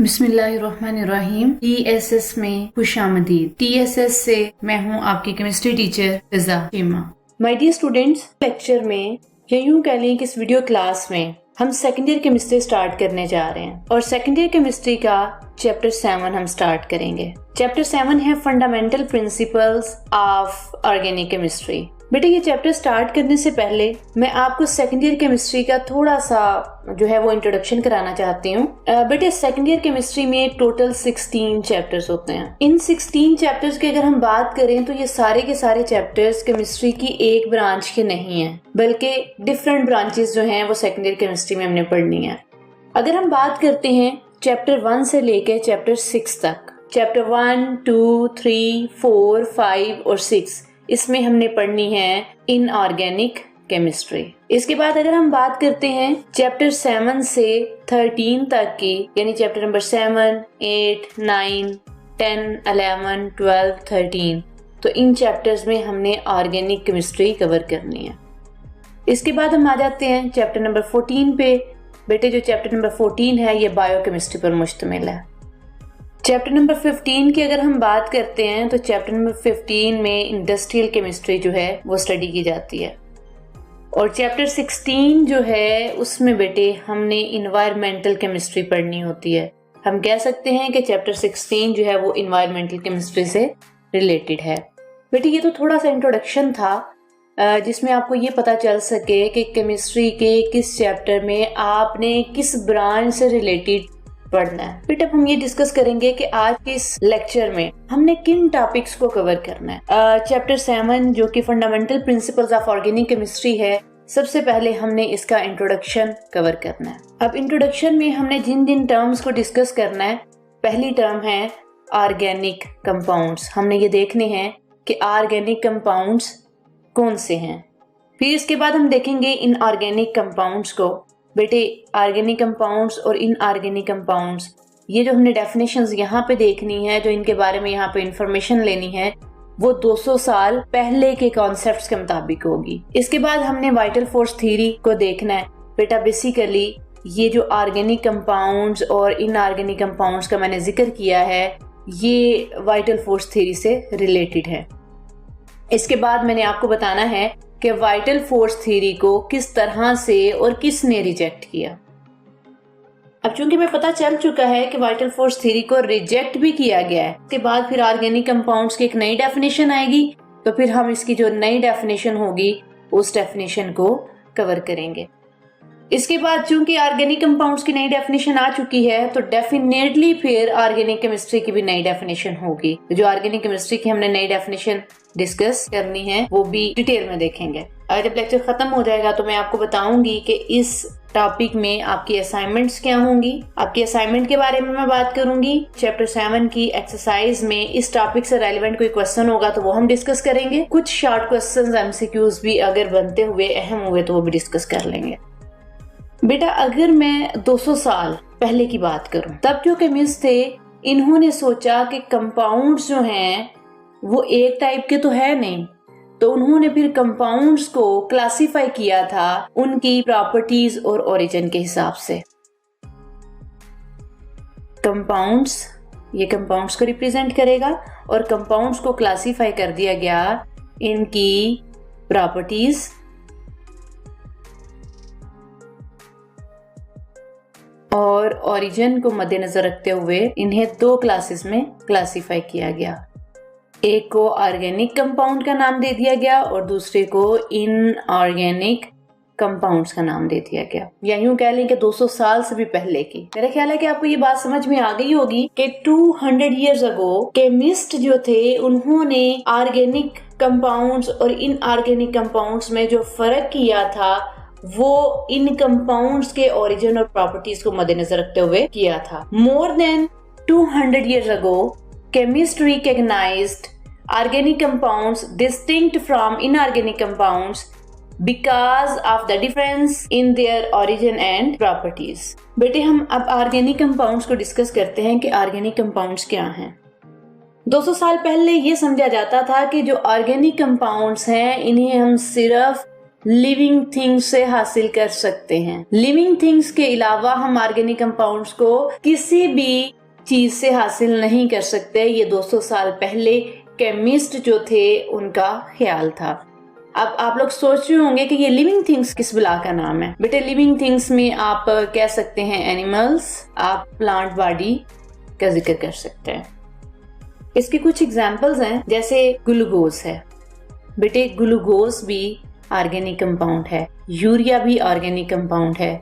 बिस्मिल्लाहिर्रहमानिर्रहीम। TSS में खुशामदीद। TSS से मैं हूँ आपकी chemistry teacher Fiza Sheema. My dear students, lecture में या यूँ कह लें कि इस वीडियो क्लास में हम सेकेंड ईयर केमिस्ट्री स्टार्ट करने जा रहे हैं और सेकेंड ईयर केमिस्ट्री का चैप्टर 7 हम स्टार्ट करेंगे। चैप्टर 7 है fundamental principles of organic chemistry. बेटे, ये चैप्टर स्टार्ट करने से पहले मैं आपको सेकेंड ईयर केमिस्ट्री का थोड़ा सा जो है वो इंट्रोडक्शन कराना चाहती हूँ। बेटे, सेकेंड ईयर केमिस्ट्री में टोटल 16 चैप्टर्स होते हैं। इन 16 चैप्टर्स की अगर हम बात करें तो ये सारे के सारे चैप्टर्स केमिस्ट्री की एक ब्रांच के नहीं है, बल्कि डिफरेंट ब्रांचेस जो हैं वो सेकेंड ईयर केमिस्ट्री में हमने पढ़नी है। अगर हम बात करते हैं चैप्टर 1 से लेकर चैप्टर 6 तक, चैप्टर 1, 2, 3, 4, 5 और 6, इसमें हमने पढ़नी है इनऑर्गेनिक केमिस्ट्री। इसके बाद अगर हम बात करते हैं चैप्टर 7 से 13 तक की, यानी चैप्टर नंबर 7, 8, 9, 10, 11, 12, 13, तो इन चैप्टर्स में हमने ऑर्गेनिक केमिस्ट्री कवर करनी है। इसके बाद हम आ जाते हैं चैप्टर नंबर 14 पे। बेटे, जो चैप्टर नंबर 14 है ये बायोकेमिस्ट्री पर मुश्तमिल है। चैप्टर नंबर 15 की अगर हम बात करते हैं तो चैप्टर नंबर 15 में इंडस्ट्रियल केमिस्ट्री जो है वो स्टडी की जाती है और चैप्टर 16 जो है उसमें बेटे हमने इन्वायरमेंटल केमिस्ट्री पढ़नी होती है। हम कह सकते हैं कि चैप्टर 16 जो है वो इन्वायरमेंटल केमिस्ट्री से रिलेटेड है। बेटे, ये तो थोड़ा सा इंट्रोडक्शन था जिसमें आपको ये पता चल सके कि केमिस्ट्री के किस चैप्टर में आपने किस ब्रांच से रिलेटेड पढ़ना है। फिर अब हम ये डिस्कस करेंगे कि आज के इस लेक्चर में हमने किन टॉपिक्स को कवर करना है। चैप्टर 7 जो कि fundamental principles of organic chemistry है, सबसे पहले हमने इसका इंट्रोडक्शन कवर करना है। अब इंट्रोडक्शन में हमने जिन टर्म्स को डिस्कस करना है, पहली टर्म है ऑर्गेनिक कंपाउंड्स। हमने ये देखने हैं कि ऑर्गेनिक कंपाउंड्स कौन से हैं। फिर इसके बाद हम देखेंगे इन ऑर्गेनिक कंपाउंड्स को। बेटे, ऑर्गेनिक कंपाउंड्स और इनऑर्गेनिक कंपाउंड्स, ये जो हमने डेफिनेशंस यहाँ पे देखनी है, जो इनके बारे में यहाँ पे इंफॉर्मेशन लेनी है, वो 200 साल पहले के कॉन्सेप्ट्स के मुताबिक होगी। इसके बाद हमने वाइटल फोर्स थ्योरी को देखना है। बेटा, बेसिकली ये जो ऑर्गेनिक कंपाउंड्स और इनऑर्गेनिक कंपाउंड्स का मैंने जिक्र किया है, ये वाइटल फोर्स थ्योरी से रिलेटेड है। इसके बाद मैंने आपको बताना है कि वाइटल फोर्स थ्योरी को किस तरह से और किसने रिजेक्ट किया। अब चूंकि मैं पता चल चुका है कि वाइटल फोर्स थ्योरी को रिजेक्ट भी किया गया है, उसके बाद फिर ऑर्गेनिक कंपाउंड्स की एक नई डेफिनेशन आएगी, तो फिर हम इसकी जो नई डेफिनेशन होगी उस डेफिनेशन को कवर करेंगे। इसके बाद चूंकि ऑर्गेनिक कंपाउंड्स की नई डेफिनेशन आ चुकी है, तो डेफिनेटली फिर ऑर्गेनिक केमिस्ट्री की भी नई डेफिनेशन होगी। जो ऑर्गेनिक केमिस्ट्री की हमने नई डेफिनेशन डिस्कस करनी है वो भी डिटेल में देखेंगे। और जब लेक्चर खत्म हो जाएगा तो मैं आपको बताऊंगी कि इस टॉपिक में आपकी असाइनमेंट्स क्या होंगी। आपकी असाइनमेंट के बारे में मैं बात करूंगी। चैप्टर 7 की एक्सरसाइज में इस टॉपिक से रेलेवेंट कोई क्वेश्चन होगा तो वो हम डिस्कस करेंगे। कुछ शॉर्ट क्वेश्चंस MCQs भी अगर बनते हुए अहम हुए तो वो भी डिस्कस कर लेंगे। बेटा, अगर मैं 200 साल पहले की बात करूं, तब जो केमिस्ट थे इन्होंने सोचा कि कंपाउंड्स जो हैं वो एक टाइप के तो है नहीं, तो उन्होंने फिर कंपाउंड्स को क्लासिफाई किया था उनकी प्रॉपर्टीज और ओरिजिन के हिसाब से। कंपाउंड्स, ये कंपाउंड्स को रिप्रेजेंट करेगा और कंपाउंड्स को क्लासिफाई कर दिया गया इनकी प्रॉपर्टीज और ओरिजिन को मद्देनजर रखते हुए इन्हें 2 क्लासेस में क्लासिफाई किया गया। एक को ऑर्गेनिक कंपाउंड का नाम दे दिया गया और दूसरे को इनऑर्गेनिक कंपाउंड्स का नाम दे दिया गया। या यूं कह लें कि 200 साल से भी पहले की। मेरा ख्याल है कि आपको ये बात समझ में आ गई होगी कि 200 इयर्स अगो केमिस्ट जो थे उन्होंने ऑर्गेनिक कंपाउंड्स और इनऑर्गेनिक कंपाउंड्स में जो फर्क किया था वो इन कंपाउंड्स के ओरिजिन और प्रॉपर्टीज को मद्देनजर रखते हुए किया था। More than 200 years ago, chemists recognized organic compounds distinct from inorganic compounds because of the difference in their origin and properties. बेटे, हम अब ऑर्गेनिक कंपाउंड्स को डिस्कस करते हैं कि ऑर्गेनिक कंपाउंड्स क्या हैं। 200 साल पहले ये समझा जाता था कि जो ऑर्गेनिक कंपाउंड्स हैं इन्हें हम सिर्फ लिविंग थिंग्स से हासिल कर सकते हैं। लिविंग थिंग्स के अलावा हम ऑर्गेनिक कंपाउंड्स को किसी भी चीज से हासिल नहीं कर सकते। ये 200 साल पहले केमिस्ट जो थे उनका ख्याल था। अब आप लोग सोच रहे होंगे कि ये लिविंग थिंग्स किस बला का नाम है। बेटे लिविंग थिंग्स में आप कह सकते हैं एनिमल्स, आप प्लांट बॉडी का जिक्र कर सकते हैं। इसके कुछ एग्जांपल्स हैं, जैसे ग्लूकोज है। बेटे ग्लूकोज भी ऑर्गेनिक कंपाउंड है, यूरिया भी ऑर्गेनिक कंपाउंड है,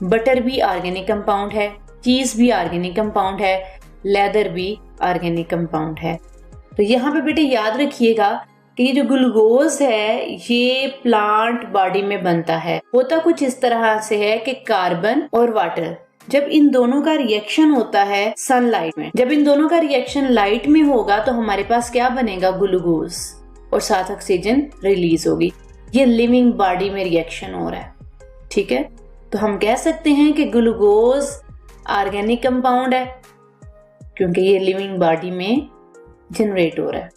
बटर भी ऑर्गेनिक कंपाउंड है, चीज भी ऑर्गेनिक कंपाउंड है, लेदर भी ऑर्गेनिक कंपाउंड है। तो यहाँ पे बेटे याद रखिएगा कि ये जो ग्लूकोज है ये प्लांट बॉडी में बनता है। होता कुछ इस तरह से है कि कार्बन और वाटर, जब इन दोनों का रिएक्शन होता है सनलाइट में, जब इन दोनों का रिएक्शन लाइट में होगा तो हमारे पास क्या बनेगा, ग्लूकोज, और साथ ऑक्सीजन रिलीज होगी। ये लिविंग बॉडी में रिएक्शन हो रहा है, ठीक है। तो हम कह सकते हैं कि ग्लूकोज ऑर्गेनिक कंपाउंड है क्योंकि ये लिविंग बॉडी में जनरेट हो रहा है।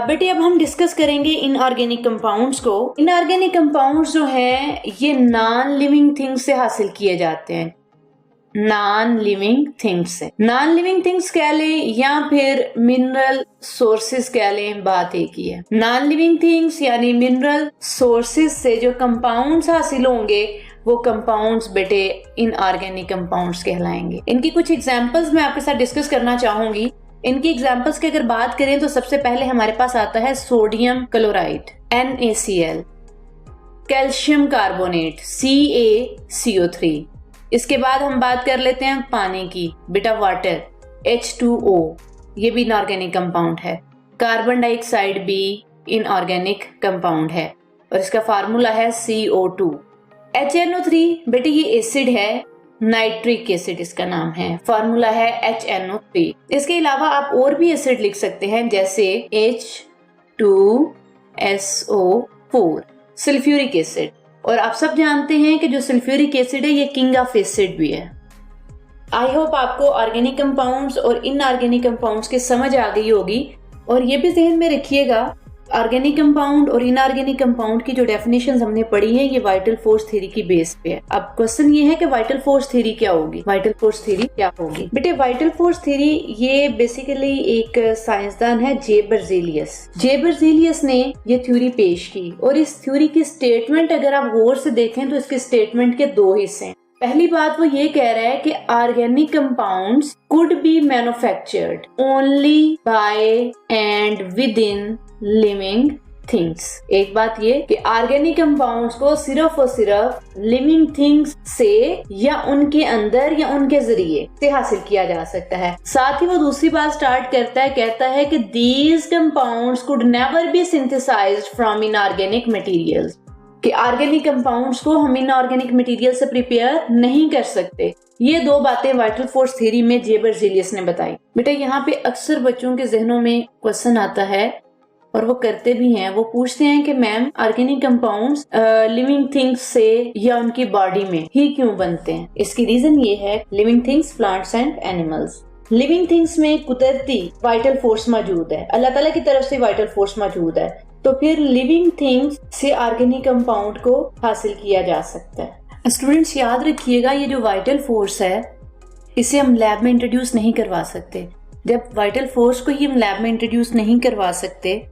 बेटे अब हम डिस्कस करेंगे इनऑर्गेनिक कंपाउंड्स को। इनऑर्गेनिक कंपाउंड्स जो हैं ये नॉन लिविंग थिंग्स से हासिल किए जाते हैं। नॉन लिविंग थिंग्स से, नॉन लिविंग थिंग्स कह लें या फिर मिनरल सोर्सेस कह लें, बात एक ही है। नॉन लिविंग थिंग्स यानी मिनरल सोर्सेस से जो कंपाउंड्स हासिल होंगे वो कंपाउंड्स बेटे इनऑर्गेनिक कंपाउंड्स कहलाएंगे। इनकी कुछ एग्जांपल्स मैं आपके साथ डिस्कस करना चाहूंगी। इनकी एग्जांपल्स की अगर बात करें तो सबसे पहले हमारे पास आता है sodium chloride NaCl, calcium carbonate CaCO3। इसके बाद हम बात कर लेते हैं पानी की, बेटा वाटर H2O, ये भी इनऑर्गेनिक कंपाउंड है। कार्बन डाइऑक्साइड भी इनऑर्गेनिक कंपाउंड है और इसका फार्मूला है CO2। HNO3 बेटे ये एसिड है, नाइट्रिक एसिड इसका नाम है, फार्मूला है HNO3। इसके अलावा आप और भी एसिड लिख सकते हैं जैसे H2SO4, सल्फ्यूरिक एसिड। और आप सब जानते हैं कि जो सल्फ्यूरिक एसिड है ये किंग ऑफ एसिड भी है। आई होप आपको ऑर्गेनिक कंपाउंड्स और इनऑर्गेनिक कंपाउंड्स की समझ आ गई होगी। और ये भी ध्यान में रखिएगा, ऑर्गेनिक कंपाउंड और इनऑर्गेनिक कंपाउंड की जो डेफिनेशंस हमने पढ़ी है ये वाइटल फोर्स थ्योरी की बेस पे है। अब क्वेश्चन ये है कि वाइटल फोर्स थ्योरी क्या होगी, वाइटल फोर्स थ्योरी क्या होगी। बेटे वाइटल फोर्स थ्योरी ये बेसिकली एक साइंसदान है जे बर्जेलियस ने ये थ्योरी पेश की। और इस थ्योरी की स्टेटमेंट अगर आप गौर से देखें तो इसके स्टेटमेंट के दो हिस्से हैं। पहली बात वो ये कह रहा है कि organic compounds could be manufactured only by and with in living things. एक बात ये कि ऑर्गेनिक कंपाउंड्स को सिर्फ और सिर्फ लिविंग थिंग्स से या उनके अंदर या उनके जरिए से हासिल किया जा सकता है। साथ ही वो दूसरी बात स्टार्ट करता है, कहता है कि these compounds could never be synthesized from inorganic materials, कि ऑर्गेनिक कंपाउंड्स को हम इनऑर्गेनिक मटेरियल से प्रिपेयर नहीं कर सकते। ये दो बातें वाइटल फोर्स थ्योरी में जे बर्जेलियस ने बताई। बेटा यहाँ पे अक्सर बच्चों के जहनों में क्वेश्चन आता है और वो करते भी हैं, वो पूछते हैं कि ma'am organic compounds living things से या उनकी बॉडी में ही क्यों बनते हैं। इसकी रीजन ये है, living things plants and animals, living things में कुदरती वाइटल फोर्स मौजूद है, अल्लाह ताला की तरफ से वाइटल फोर्स मौजूद है, तो फिर लिविंग थिंग्स से ऑर्गेनिक कंपाउंड को हासिल किया जा सकता है। स्टूडेंट्स याद रखिएगा, ये जो वाइटल फोर्स है इसे हम लैब में इंट्रोड्यूस नहीं करवा सकते। जब वाइटल फोर्स को ही हम लैब में इंट्रोड्यूस नहीं करवा सकते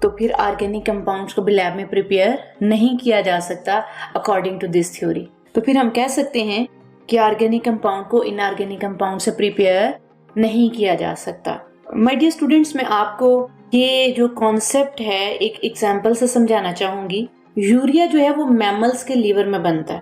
तो फिर ऑर्गेनिक कंपाउंड्स को भी लैब में प्रिपेयर नहीं किया जा सकता अकॉर्डिंग टू दिस थ्योरी। तो फिर हम कह सकते हैं कि ऑर्गेनिक कंपाउंड को इनऑर्गेनिक कंपाउंड से प्रिपेयर नहीं किया जा सकता। माय डियर स्टूडेंट्स, मैं आपको ये जो कॉन्सेप्ट है एक एग्जांपल से समझाना चाहूंगी। यूरिया जो है वो मैमल्स के लीवर में बनता है।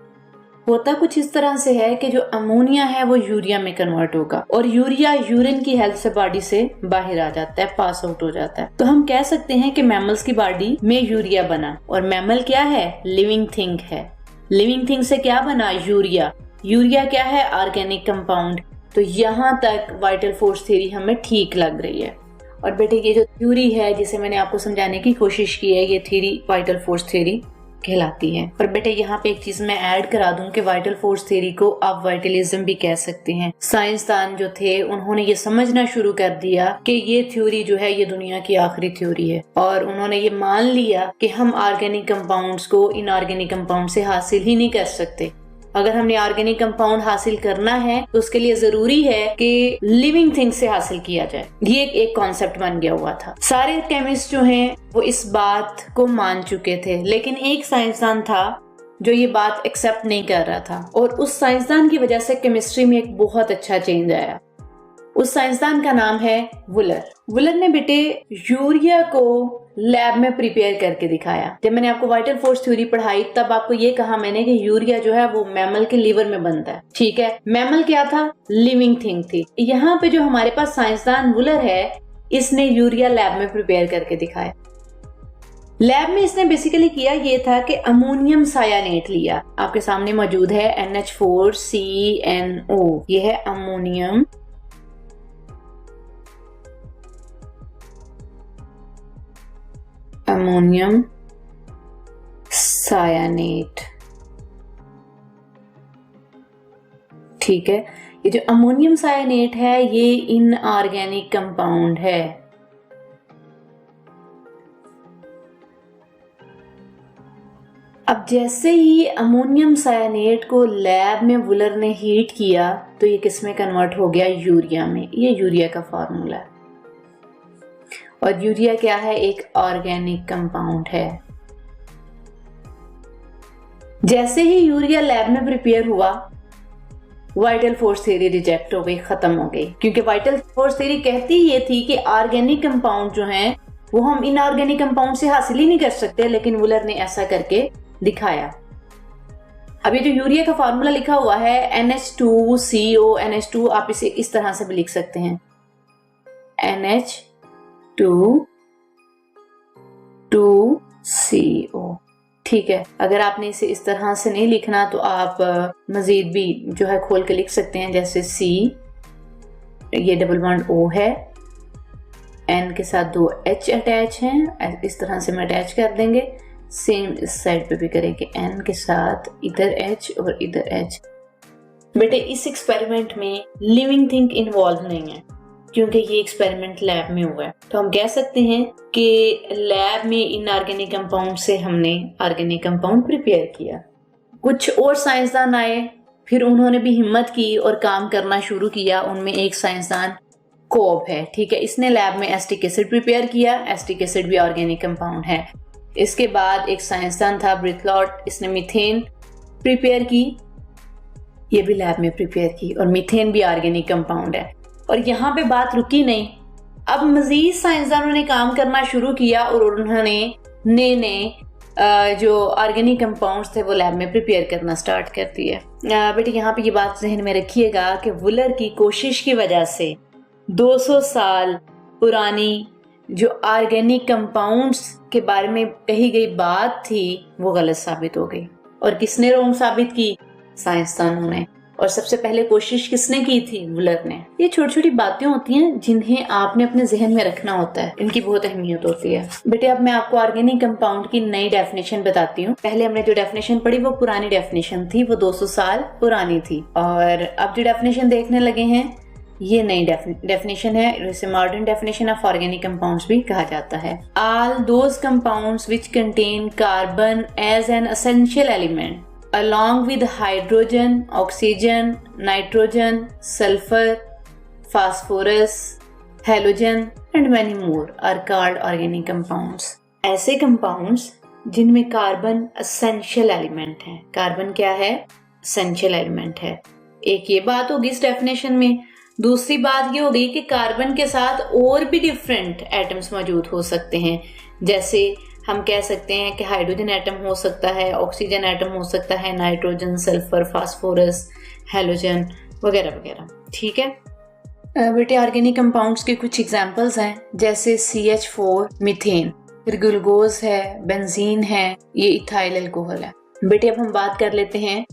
होता कुछ इस तरह से है कि जो अमोनिया है वो यूरिया में कन्वर्ट होगा और यूरिया यूरिन की हेल्प से बॉडी से बाहर आ जाता है, पास आउट हो जाता है। तो हम कह सकते हैं कि मैमल्स की बॉडी में यूरिया बना। और मैमल क्या है, लिविंग थिंग है। लिविंग थिंग से क्या बना, यूरिया। यूरिया क्या है, ऑर्गेनिक कंपाउंड। तो यहाँ तक वाइटल फोर्स थ्योरी हमें ठीक लग रही है। और बेटे ये जो थ्योरी है जिसे मैंने आपको समझाने की कोशिश की है, ये थ्योरी वाइटल फोर्स थ्योरी, कहलाती है। पर बेटे यहाँ पे एक चीज मैं ऐड करा दूं कि वाइटल फोर्स थ्योरी को आप वाइटलिज्म भी कह सकते हैं। साइंसदान जो थे उन्होंने ये समझना शुरू कर दिया कि ये थ्योरी जो है ये दुनिया की आखिरी थ्योरी है, और उन्होंने ये मान लिया कि हम ऑर्गेनिक कंपाउंड्स को इनऑर्गेनिक कंपाउंड से हासिल ही नहीं कर सकते। अगर हमने ऑर्गेनिक कंपाउंड हासिल करना है तो उसके लिए जरूरी है कि लिविंग थिंग्स से हासिल किया जाए। ये एक कॉन्सेप्ट बन गया हुआ था। सारे केमिस्ट जो हैं वो इस बात को मान चुके थे, लेकिन एक साइंसदान था जो ये बात एक्सेप्ट नहीं कर रहा था, और उस साइंसदान की वजह से केमिस्ट्री में एक बहुत अच्छा चेंज आया। उस साइंसदान का नाम है वुलर। वुलर ने बेटे यूरिया को लैब में प्रिपेयर करके दिखाया। जब मैंने आपको वाइटल फोर्स थ्योरी पढ़ाई तब आपको ये कहा मैंने कि यूरिया जो है वो मैमल के लीवर में बनता है। ठीक है, मैमल क्या था? लिविंग थिंग थी। यहाँ पे जो हमारे पास साइंसदान वुलर है, इसने यूरिया लैब में प्रिपेयर करके दिखाया। लैब में इसने बेसिकली किया ये था कि अमोनियम सायानेट लिया, आपके सामने मौजूद है NH4CNO, ये है अमोनियम सायानेट। ठीक है, ये जो अमोनियम सायानेट है ये इनऑर्गेनिक कंपाउंड है। अब जैसे ही अमोनियम सायानेट को लैब में वुलर ने हीट किया तो ये किस में कन्वर्ट हो गया? यूरिया में। ये यूरिया का फॉर्मूला है, और यूरिया क्या है? एक ऑर्गेनिक कंपाउंड है। जैसे ही यूरिया लैब में प्रिपेयर हुआ, वाइटल फोर्स थ्योरी रिजेक्ट हो गई, खत्म हो गई, क्योंकि वाइटल फोर्स थ्योरी कहती ये थी कि ऑर्गेनिक कंपाउंड जो हैं वो हम इनऑर्गेनिक कंपाउंड से हासिल ही नहीं कर सकते, लेकिन वुलर ने ऐसा करके दिखाया। अब ये जो यूरिया का फॉर्मूला लिखा हुआ है NH2CO, NH2 आप इसे इस तरह से भी लिख सकते हैं, NH2CO। ठीक है, अगर आपने इसे इस तरह से नहीं लिखना तो आप मजीद भी जो है खोल के लिख सकते हैं, जैसे C, ये डबल बॉन्ड O है, N के साथ 2 H अटैच हैं, इस तरह से हम अटैच कर देंगे। सेम इस साइड पे भी करेंगे, N के साथ इधर H और इधर H। बेटे इस एक्सपेरिमेंट में लिविंग थिंग इन्वॉल्व नहीं है, क्योंकि ये एक्सपेरिमेंट लैब में हुआ है। तो हम कह सकते हैं कि लैब में इनऑर्गेनिक कंपाउंड से हमने ऑर्गेनिक कंपाउंड प्रिपेयर किया। कुछ और साइंसदान आए, फिर उन्होंने भी हिम्मत की और काम करना शुरू किया। उनमें एक साइंसदान कोब है। ठीक है, इसने लैब में एसिटिक एसिड प्रिपेयर किया। एसिटिक एसिड भी ऑर्गेनिक कंपाउंड है। इसके बाद एक साइंसदान था ब्रिथलॉट, इसने मीथेन प्रिपेयर की, ये भी लैब में प्रिपेयर की, और मीथेन भी ऑर्गेनिक कंपाउंड है। और यहाँ पे बात रुकी नहीं, अब मजीद साइंसदानों ने काम करना शुरू किया और उन्होंने नए नए जो ऑर्गेनिक कंपाउंड्स थे वो लैब में प्रिपेयर करना स्टार्ट कर दिया। बेटे यहाँ पे ये बात जहन में रखिएगा कि वुलर की कोशिश की वजह से 200 साल पुरानी जो ऑर्गेनिक कंपाउंड्स के बारे में कही गई बात थी वो गलत साबित हो गई। और किसने रॉन्ग साबित की? साइंसदानों ने। और सबसे पहले कोशिश किसने की थी? वुलर ने। ये छोटी छोटी बातें होती हैं जिन्हें आपने अपने जहन में रखना होता है, इनकी बहुत अहमियत होती है। बेटे अब मैं आपको ऑर्गेनिक कंपाउंड की नई डेफिनेशन बताती हूँ। पहले हमने जो डेफिनेशन पढ़ी वो पुरानी डेफिनेशन थी, वो 200 साल पुरानी थी, और अब जो डेफिनेशन देखने लगे हैं ये नई डेफिनेशन है। इसे modern definition of organic compounds भी कहा जाता है। All those compounds which contain carbon as an essential element along with hydrogen, oxygen, nitrogen, sulfur, phosphorus, halogen and many more are called organic compounds. ऐसे compounds जिनमें carbon essential element है। Carbon क्या है? Essential element है। एक ये बात होगी इस डेफिनेशन में। दूसरी बात ये होगी कि कार्बन के साथ और भी डिफरेंट एटम्स मौजूद हो सकते हैं, जैसे हम कह सकते हैं कि हाइड्रोजन एटम हो सकता है, ऑक्सीजन एटम हो सकता है, नाइट्रोजन, सल्फर, फास्फोरस, हैलोजन वगैरह वगैरह। ठीक है बेटे, ऑर्गेनिक कंपाउंड्स के कुछ एग्जांपल्स हैं, जैसे CH4 मीथेन, फिर ग्लूकोज है, बेंजीन है, ये इथाइल अल्कोहल है। बेटे अब हम बात कर लेते हैं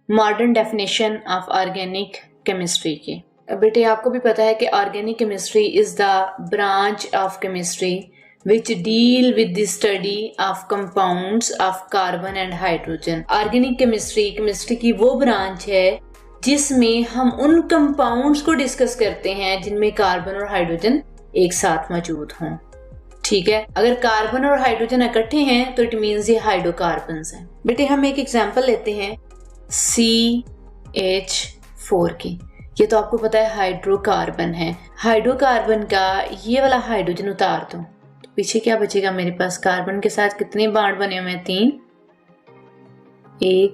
modern definition of organic chemistry की। बेटे आपको भी पता है कि organic chemistry is the branch of chemistry which deal with the study of compounds of carbon and hydrogen. Organic chemistry की वो ब्रांच है जिसमें हम उन कंपाउंड्स को डिस्कस करते हैं जिनमें कार्बन और हाइड्रोजन एक साथ मौजूद हों। ठीक है, अगर कार्बन और हाइड्रोजन इकट्ठे हैं तो इट मीन्स ये हाइड्रोकार्बन्स हैं। बेटे हम एक एग्जांपल लेते हैं CH4 की। ये तो आपको पता है हाइड्रोकार्बन है। हाइड्रोकार्बन का ये वाला हाइड्रोजन उतार दो तो पीछे क्या बचेगा मेरे पास? कार्बन के साथ कितने बॉन्ड बने हुए हैं? 3, 1,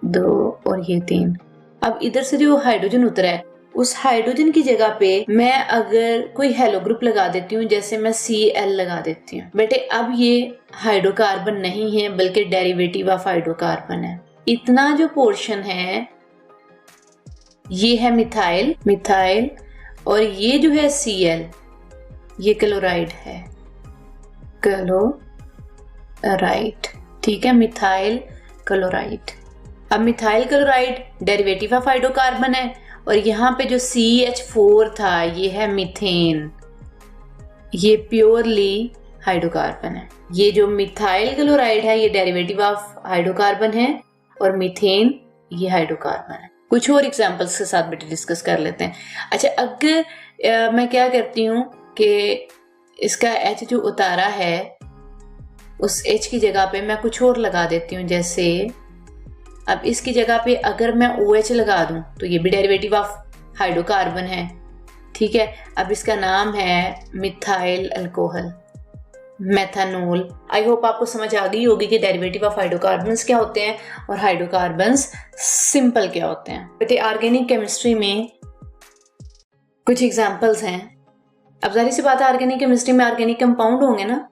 2 और ये 3। अब इधर से जो हाइड्रोजन उतरा है उस हाइड्रोजन की जगह पे मैं अगर कोई हेलो ग्रुप लगा देती हूँ, जैसे मैं Cl लगा देती हूँ, बेटे अब ये हाइड्रोकार्बन नहीं है बल्कि डेरिवेटिव ऑफ हाइड्रोकार्बन है। इतना जो पोर्शन है ये है मिथाइल और ये जो है Cl ये क्लोराइड है, क्लोराइड। ठीक है, मिथाइल क्लोराइड। अब methyl chloride derivative of hydrocarbon है और यहाँ पे जो CH4 था ये है मीथेन, ये प्योरली हाइड्रोकार्बन है। ये जो मिथाइल क्लोराइड है ये डेरिवेटिव ऑफ हाइड्रोकार्बन है और मीथेन ये हाइड्रोकार्बन है। कुछ और एग्जांपल्स के साथ बेटे डिस्कस कर लेते हैं। अच्छा, अगर मैं क्या करती हूँ कि इसका H जो उतारा है उस H की जगह पे मैं कुछ और लगा देती हूँ, जैसे अब इसकी जगह पे अगर मैं OH लगा दूं तो ये भी डेरिवेटिव ऑफ हाइड्रोकार्बन है। ठीक है, अब इसका नाम है मिथाइल अल्कोहल, मेथानॉल। आई होप आपको समझ आ गई होगी कि डेरिवेटिव ऑफ हाइड्रोकार्बन्स क्या होते हैं और हाइड्रोकार्बन्स सिंपल क्या होते हैं। बेटे ऑर्गेनिक केमिस्ट्री में कुछ एग्जांपल्स हैं। अब जाहिर सी बात है ऑर्गेनिक केमिस्ट्री में ऑर्गेनिक कंपाउंड होंगे ना,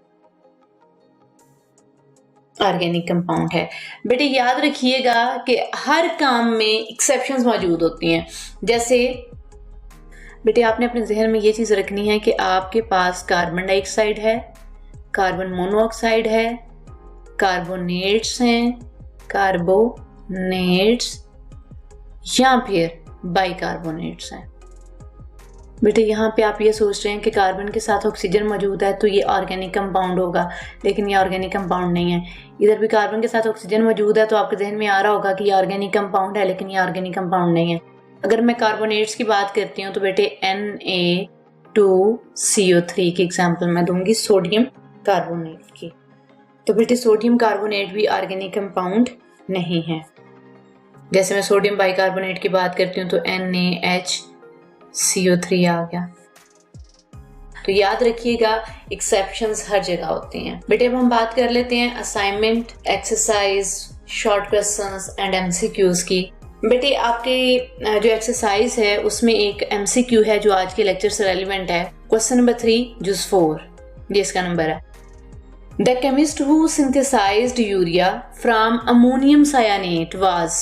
ऑर्गेनिक कंपाउंड है। बेटे याद रखिएगा कि हर काम में एक्सेप्शंस मौजूद होती हैं। जैसे बेटे आपने अपने जहन में ये चीज रखनी है कि आपके पास कार्बन डाइऑक्साइड है, कार्बन मोनोऑक्साइड है, कार्बोनेट्स हैं, कार्बोनेट्स या फिर बाइकार्बोनेट्स हैं। बेटे यहाँ पे आप ये सोच रहे हैं कि कार्बन के साथ ऑक्सीजन मौजूद है तो ये ऑर्गेनिक कंपाउंड होगा, लेकिन ये ऑर्गेनिक कंपाउंड नहीं है। इधर भी कार्बन के साथ ऑक्सीजन मौजूद है तो आपके जहन में आ रहा होगा कि ये ऑर्गेनिक कंपाउंड है, लेकिन ये ऑर्गेनिक कंपाउंड नहीं है। अगर मैं कार्बोनेट्स की बात करती हूँ तो बेटे Na2CO3 की एग्जाम्पल मैं दूंगी सोडियम कार्बोनेट की। तो बेटे सोडियम कार्बोनेट भी ऑर्गेनिक कंपाउंड नहीं है। जैसे मैं सोडियम बाइकार्बोनेट की बात करती हूँ तो NaHCO3 आ गया। तो याद रखिएगा एक्सेप्शंस हर जगह होती हैं। बेटे अब हम बात कर लेते हैं assignment, exercise, short questions and MCQs की। बेटे आपके जो एक्सरसाइज है उसमें एक एमसीक्यू है जो आज के लेक्चर से रेलिवेंट है। क्वेश्चन नंबर 3 जुज 4 ये इसका नंबर है। The chemist who synthesized urea from ammonium cyanate was.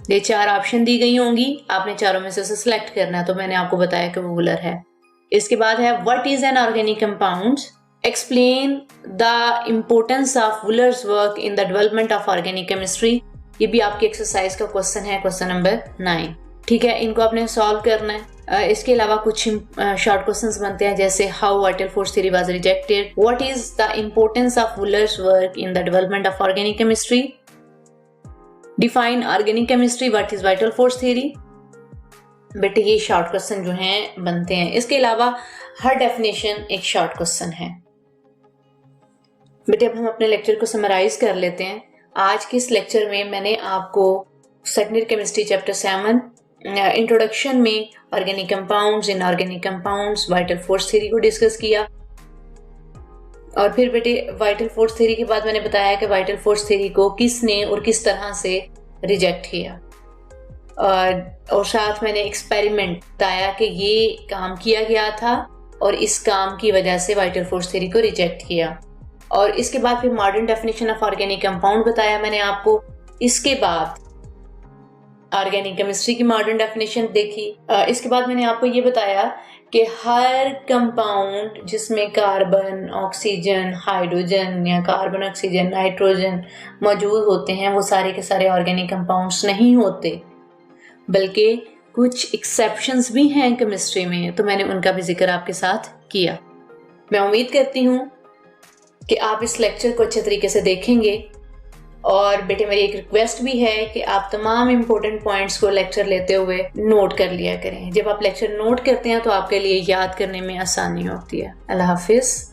ये 4 ऑप्शन दी गई होंगी, आपने चारों में से सिलेक्ट करना है। तो मैंने आपको बताया कि वो वूलर है। इसके बाद है what is an organic compound, explain the importance of Wohler's work in the development of organic chemistry. ये भी आपकी एक्सरसाइज का क्वेश्चन है, क्वेश्चन नंबर 9। ठीक है, इनको आपने सॉल्व करना है। इसके अलावा कुछ शॉर्ट क्वेश्चंस बनते हैं, जैसे how vital force theory was rejected, what is the importance of Wohler's work in the development of organic chemistry, define organic chemistry, what is vital force theory. बेटे ये शॉर्ट क्वेश्चन जो हैं बनते हैं। इसके अलावा हर डेफिनेशन एक शॉर्ट क्वेश्चन है। बेटे अब हम अपने लेक्चर को समराइज कर लेते हैं। आज के इस लेक्चर में मैंने आपको सेकेंडरी केमिस्ट्री चैप्टर 7 इंट्रोडक्शन में organic compounds, inorganic compounds, vital force theory को डिस्कस किया। और फिर बेटे वाइटल फोर्स थ्योरी के बाद मैंने बताया कि वाइटल फोर्स थ्योरी को किसने और किस तरह से रिजेक्ट किया। और साथ मैंने एक्सपेरिमेंट बताया कि ये काम किया गया था और इस काम की वजह से वाइटल फोर्स थ्योरी को रिजेक्ट किया। और इसके बाद फिर modern definition of organic compound बताया मैंने आपको। इसके बाद ऑर्गेनिक केमिस्ट्री की मॉडर्न डेफिनेशन देखी। इसके बाद मैंने आपको ये बताया कि हर कंपाउंड जिसमें कार्बन, ऑक्सीजन, हाइड्रोजन या कार्बन, ऑक्सीजन, नाइट्रोजन मौजूद होते हैं वो सारे के सारे ऑर्गेनिक कंपाउंड्स नहीं होते, बल्कि कुछ एक्सेप्शंस भी हैं केमिस्ट्री में। तो मैंने उनका भी जिक्र आपके साथ किया। मैं उम्मीद करती हूँ कि आप इस लेक्चर को अच्छे तरीके से देखेंगे। और बेटे मेरी एक रिक्वेस्ट भी है कि आप तमाम इम्पोर्टेंट पॉइंट्स को लेक्चर लेते हुए नोट कर लिया करें। जब आप लेक्चर नोट करते हैं तो आपके लिए याद करने में आसानी होती है। अल्लाह हाफिज।